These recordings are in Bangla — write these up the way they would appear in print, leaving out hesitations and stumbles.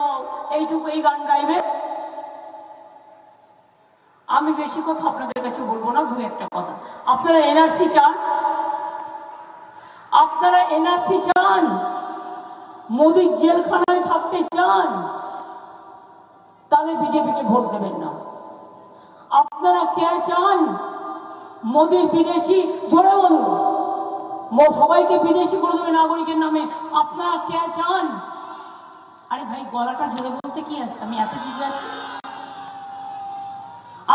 এইটুকু এই গান গাইবে। আমি বেশি কথা আপনাদের কাছে বলবো না, দু একটা কথা। আপনারা এনআরসি চান? আপনারা এনআরসি চান? মোদির জেলখানায় থাকতে চান? তাহলে বিজেপিকে ভোট দেবেন না। আপনারা কে চান? মোদির বিদেশি, জোরে বলুন, সবাইকে বিদেশি করে দেবে নাগরিকের নামে। আপনারা কে চান? আরে ভাই, গলাটা জোরে বলতে কি আছে, আমি এত জিতে যাচ্ছি।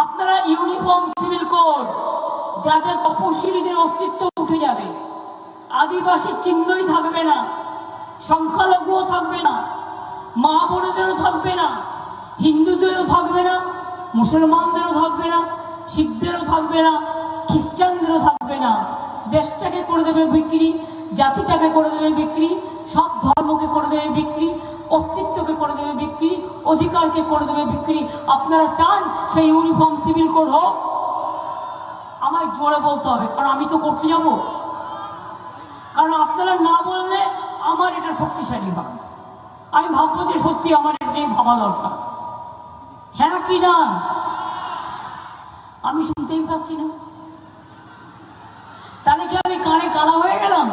আপনারা ইউনিফর্ম সিভিল কোড, যাদের তপশিলীদের অস্তিত্ব উঠে যাবে, আদিবাসীর চিহ্নই থাকবে না, সংখ্যালঘুও থাকবে না, মা বোনেদেরও থাকবে না, হিন্দুদেরও থাকবে না, মুসলমানদেরও থাকবে না, শিখদেরও থাকবে না, খ্রিস্টানদেরও থাকবে না। দেশটাকে করে দেবে বিক্রি, জাতিটাকে করে দেবে বিক্রি, সব ধর্মকে করে দেবে বিক্রি, অস্তিত্বকে করে দেবে বিক্রি, অধিকারকে করে দেবে বিক্রি। আপনারা চান সেই ইউনিফর্ম সিভিল কোড হোক? আমায় জোরে বলতে হবে, কারণ আমি তো করতে যাব। কারণ আপনারা না বললে আমার এটা শক্তিশালী হবে। আমি ভাববো যে সত্যি আমার এটাই ভাবা দরকার। হ্যাঁ কি না? আমি শুনতেই পাচ্ছি না। তাহলে কি আমি কানে কালা হয়ে গেলাম?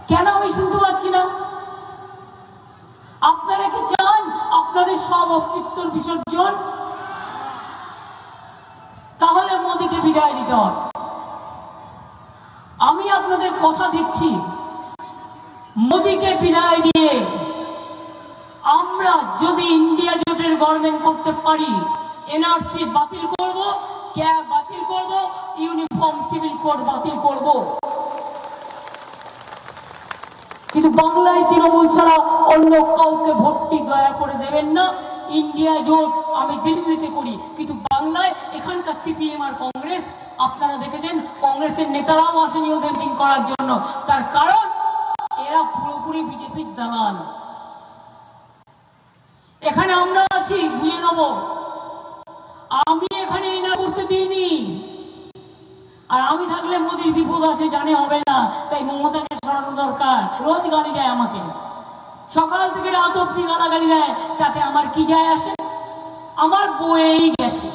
কেন আমি শুনতে পাচ্ছি না? আপনারা কি চান আপনাদের সব অস্তিত্বের বিসর্জন? তাহলে মোদিকে বিদায় দিতে হবে। আমি আপনাদের কথা দিচ্ছি, মোদিকে বিদায় দিয়ে আমরা যদি ইন্ডিয়া জোটের গভর্নমেন্ট করতে পারি, এনআরসি বাতিল করব, ক্যাব বাতিল করব, ইউনিফর্ম সিভিল কোড বাতিল করব। কিন্তু বাংলায় তৃণমূল ছাড়া অন্য কাউকে ভোটটি দয়া করে দেবেন না। ইন্ডিয়া জোট আমি দিল্লিতে করি, কিন্তু বাংলায় এখানকার সিপিএম আর কংগ্রেস, আপনারা দেখেছেন কংগ্রেসের নেতারাও আসেনি ওদের মিটিং করার জন্য। তার কারণ এরা পুরোপুরি বিজেপির দালাল। এখানে আমরা আছি, বুঝে নেব। আমি এখানে না করতে দিইনি, আর আমি থাকলে মোদির বিপদ আছে জানে হবে না, তাই মমতাকে সরানো দরকার। রোজ গালি দেয় আমাকে, সকাল থেকে রাত অব্দি গালাগালি দেয়, তাতে আমার কি যায় আসে? আমার বয়েই গেছে।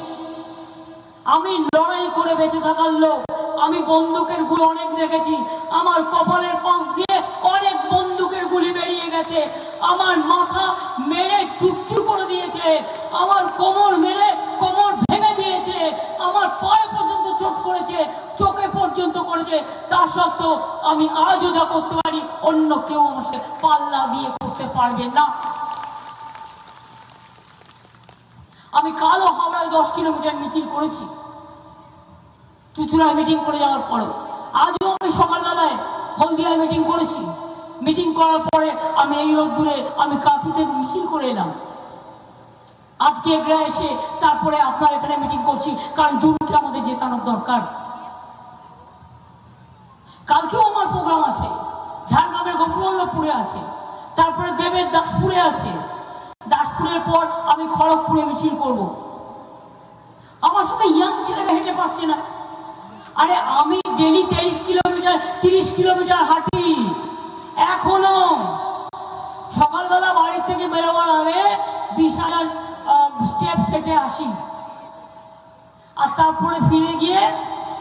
আমি লড়াই করে বেঁচে থাকার লোক। আমি বন্দুকের গুলি অনেক দেখেছি, আমার কপালের পাশ দিয়ে অনেক বন্দুকের গুলি বেরিয়ে গেছে। আমার মাথা মেরে চুরচুর করে দিয়েছে, আমার কোমর মেরে কোমর ভেঙে দিয়েছে, আমার পায়ে পর্যন্ত চোট করেছে, চোখে পর্যন্ত করেছে। তা সত্ত্বেও আমি আজও যা করতে পারি অন্য কেউ আমাকে পাল্লা দিয়ে করতে পারবে না। আমি কালো হাওড়ায় 10 কিলোমিটার মিছিল করেছি, চুচুড়ায় মিটিং করে যাওয়ার পরেও। আজও আমি সকালবেলায় হলদিয়ায় মিটিং করেছি। মিটিং করার পরে আমি এই রোদ্দুরে আমি কাঁথিতে মিছিল করে এলাম। আজকে এগরা এসে তারপরে আপনার এখানে মিটিং করছি, কারণ জুনকে আমাদের জেতানোর দরকার। কালকেও আমার প্রোগ্রাম আছে, ঝাড়গ্রামের গোপবল্লভপুরে আছে, তারপরে দেবের দাসপুরে আছে, দাসপুরের পর আমি খড়গপুরে মিছিল করব। আমার সাথে ইয়াং ছেলেরা হেঁটে পাচ্ছে না। আরে আমি ডেলি 23 কিলোমিটার 30 কিলোমিটার হাঁটি। এখনো সকালবেলা বাড়ির থেকে বেরোবার আগে 20,000 স্টেপ হেঁটে আসি, আর তারপরে ফিরে গিয়ে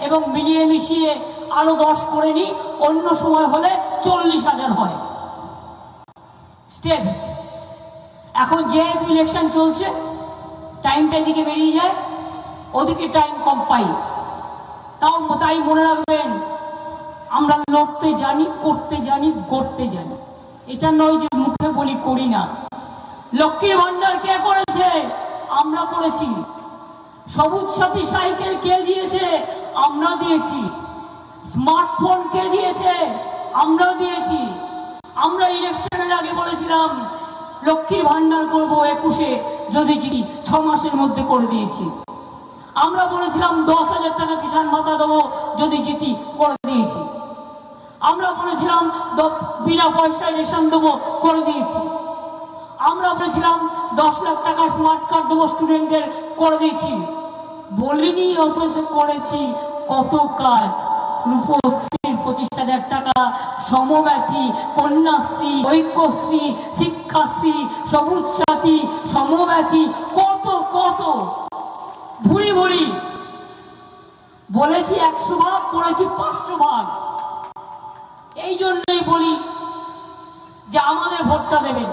এবং মিলিয়ে মিশিয়ে আরো 10 করে নিই। অন্য সময় হলে 40,000 হয় স্টেপস। এখন যেহেতু ইলেকশন চলছে, টাইমটা এদিকে বেরিয়ে যায়, ওদিকে টাইম কম পাই। তাই মনে রাখবেন, আমরা লড়তে জানি, করতে জানি, গড়তে জানি। এটা নয় যে মুখে বলি করি না। লক্ষ্মীর ভান্ডার কে করেছে? আমরা করেছি। সবুজ সাথী সাইকেল কে দিয়েছে? আমরা দিয়েছি। স্মার্টফোন কে দিয়েছে? আমরা দিয়েছি। আমরা ইলেকশনের আগে বলেছিলাম লক্ষ্মীর ভান্ডার করবো 21-এ যদি জিতি, 6 মাসের মধ্যে করে দিয়েছি। আমরা বলেছিলাম 10,000 টাকা কিষাণ ভাতা দেবো যদি জিতি, করে দিয়েছি। আমরা বলেছিলাম বিনা পয়সায় রেশন দেবো, করে দিয়েছি। আমরা বলেছিলাম 10 লাখ টাকার স্মার্ট কার্ড দেবো স্টুডেন্টদের, করে দিয়েছি। বলিনি, অথচ করেছি। কত কাজ! রূপশ্রীর 25,000 টাকা, সমব্যথী, কন্যাশ্রী, ঐক্যশ্রী, শিক্ষা শিক্ষাশ্রী, সবুজ সাথী, সমব্যথী, কত কত ভুরি ভুরি বলেছি 100 ভাগ, করেছি 500 ভাগ। এই জন্যই বলি যে আমাদের ভোটটা দেবেন,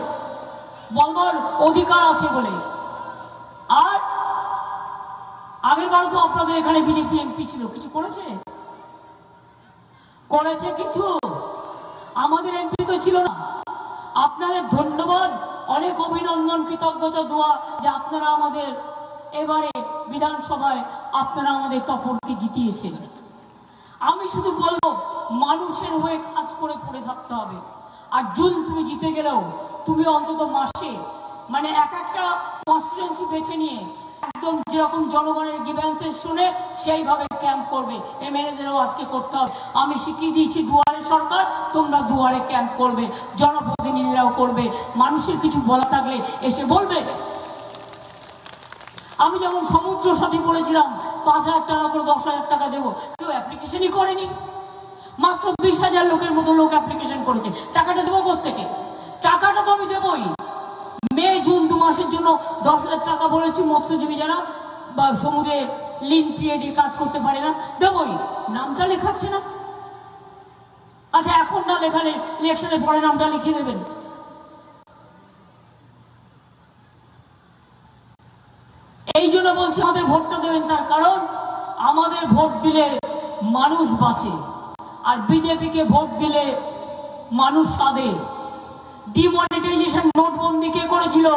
বলবার অধিকার আছে বলে। আর আগের বারও তো আপনাদের এখানে বিজেপি এমপি ছিল, কিছু করেছে? করেছে কিছু? আমাদের এমপি তো ছিল না। আপনাদের ধন্যবাদ, অনেক অভিনন্দন, কৃতজ্ঞতা দোয়া যে আপনারা আমাদের এবারে বিধানসভায় আপনারা আমাদের তপনকে জিতিয়েছেন। আমি শুধু বলবো, মানুষের হয়ে কাজ করে পড়ে থাকতে হবে। আর জুন তুমি জিতে গেলেও তুমি অন্তত মাসে মানে একটা কনস্টিটিউয়েন্সি বেছে নিয়ে একদম যেরকম জনগণের গ্রিভেন্সেস শুনে সেইভাবে ক্যাম্প করবে। এমএলএদেরও আজকে করতে হবে। আমি শিখিয়ে দিয়েছি দুয়ারে সরকার, তোমরা দুয়ারে ক্যাম্প করবে, জনপ্রতিনিধিরাও করবে। মানুষের কিছু বলা থাকলে এসে বলবে। আমি যেমন সমুদ্র সাথী বলেছিলাম 5,000 টাকা করে 10,000 টাকা দেবো, কেউ অ্যাপ্লিকেশনই করেনি। মাত্র 20,000 লোকের মতো লোক অ্যাপ্লিকেশন করেছে। টাকাটা দেবো কোত্থেকে? টাকাটা তো আমি দেবই। মে জুন 2 মাসের জন্য 10,000 টাকা বলেছি। মৎস্যজীবী যারা বা সমুদ্রে লিন পিরিয়ডে কাজ করতে পারে না, দেবই। নামটা লেখাচ্ছে না। আচ্ছা, এখন না লেখালে ইলেকশনের পরে নামটা লিখিয়ে দেবেন। এই জন্য বলছি আমাদের ভোটটা দেবেন। তার কারণ আমাদের ভোট দিলে মানুষ বাঁচে, আর বিজেপিকে ভোট দিলে মানুষ কাঁদে। ডিমনিটাইজেশন, নোটবন্দি কে করেছিল?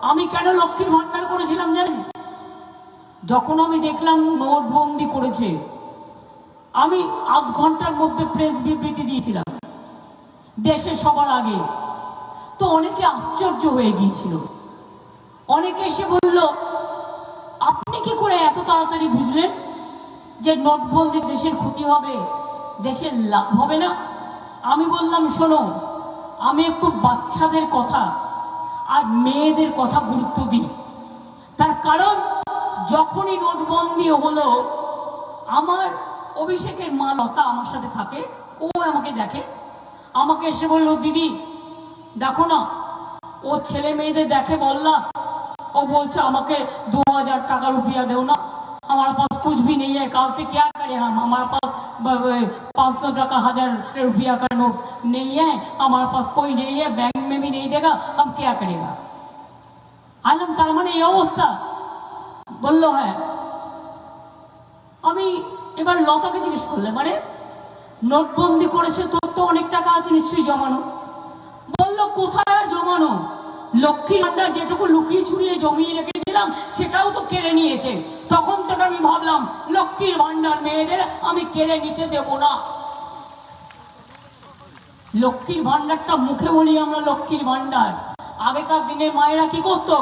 আমি কেন লক্ষ্মীর ভান্ডার করেছিলাম জানেন? যখন আমি দেখলাম নোটবন্দি করেছে, আমি আধ ঘন্টার মধ্যে প্রেস বিবৃতি দিয়েছিলাম দেশে সবার আগে। তো অনেকে আশ্চর্য হয়ে গিয়েছিল। অনেকে এসে বলল, আপনি কি করে এত তাড়াতাড়ি বুঝলেন যে নোটবন্দি দেশের ক্ষতি হবে, দেশের লাভ হবে না? আমি বললাম, শোনো, আমি একটু বাচ্চাদের কথা আর মেয়েদের কথা গুরুত্ব দিই। তার কারণ যখনই নোটবন্দি হলো, আমার অভিষেকের মা লতা আমার সাথে থাকে, ও আমাকে দেখে, আমাকে এসে বললো, দিদি দেখো না, ও ছেলে মেয়েদের দেখে বললা, ও बोलছে আমাকে 2000 টাকা रुपया दो ना, हमारे पास कुछ भी नहीं है, कल से क्या करें हम, हमारे पास 500 টাকা 1000 रुपया का नोट नहीं है, हमारे पास कोई नहीं है, बैंक में भी नहीं देगा, हम क्या करेगा? आलम तार माने এই অবস্থা বলল। হ্যাঁ, আমি এবার লতাকে জিজ্ঞেস করলাম, মানে নোটবন্দি করেছে, তোর তো অনেক টাকা আছে নিশ্চয়ই জমানো। বলল, কোথায় আর জমানো, লক্ষ্মীর ভান্ডার যেটুকু লুকিয়ে ছুড়িয়ে জমিয়ে রেখেছিলাম সেটাও তো কেড়ে নিয়েছে। তখন থেকে আমি ভাবলাম, লক্ষ্মীর ভান্ডার মেয়েদের আমি কেড়ে নিতে দেব না। লক্ষ্মীর ভান্ডারটা মুখে বলি আমরা লক্ষ্মীর ভান্ডার। আগেকার দিনে মায়েরা কি করতো,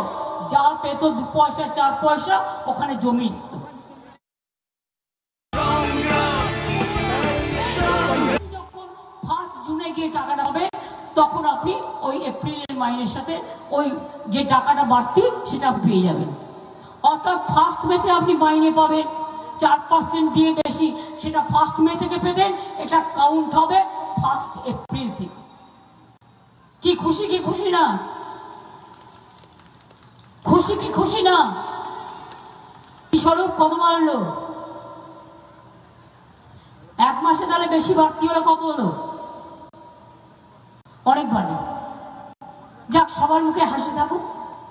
যা পেত 2 পয়সা 4 পয়সা ওখানে জমি দিত। যখন 1 জুনে গিয়ে টাকাটা হবে, তখন আপনি ওই এপ্রিলের মাইনের সাথে ওই যে টাকাটা বাড়তি সেটা পেয়ে যাবেন। অর্থাৎ 1 মেতে আপনি মাইনে পাবেন 4% দিয়ে বেশি, সেটা 1 মে থেকে পেতেন, এটা কাউন্ট হবে 1 এপ্রিল থেকে। কি খুশি, কি খুশি না? খুশি কি খুশি না? কি স্বরূপ কত বাড়লো? 1 মাসে তাহলে বেশি বাড়তি হলে কত হলো? অনেক বাড়ে। যাক, সবার মুখে হাসি থাকুক,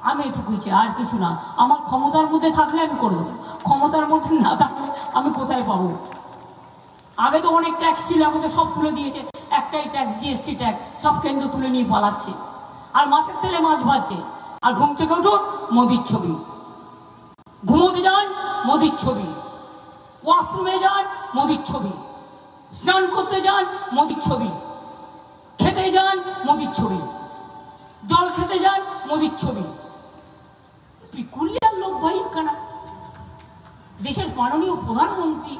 আমি এটুকুই চাই, আর কিছু না। আমার ক্ষমতার মধ্যে থাকলে আমি করে দেবো, ক্ষমতার মধ্যে না থাকলে আমি কোথায় পাবো? আগে তো অনেক ট্যাক্স ছিল, এখন তো সব তুলে দিয়েছে। একটাই ট্যাক্স, জিএসটি ট্যাক্স, সব কেন্দ্র তুলে নিয়ে পালাচ্ছে। আর মাছের তেলে মাছ ভাজছে। আর ঘুম থেকে উঠুন, মোদির ছবি। ঘুমোতে যান, মোদির ছবি। ওয়াশরুমে যান, মোদির ছবি। স্নান করতে যান, মোদির ছবি। খেতে যান, মোদির ছবি। জল খেতে যান, মোদির ছবি। পিকুলিয়ার লোক ভাই এখানে, দেশের মাননীয় প্রধানমন্ত্রী।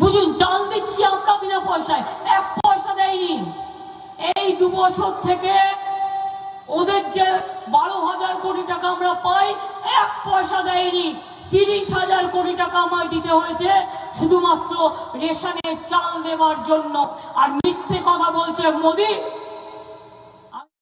বুঝুন, চাল দিচ্ছি আমরা বিনা পয়সায়, 1 পয়সা দেয়নি। এই 2 বছর থেকে ওদের যে 12,000 কোটি টাকা আমরা পাই, 1 পয়সা দেয়নি। 30,000 কোটি টাকা আমায় দিতে হয়েছে শুধুমাত্র রেশনে চাল দেওয়ার জন্য। আর মিথ্যে কথা বলছে মোদি।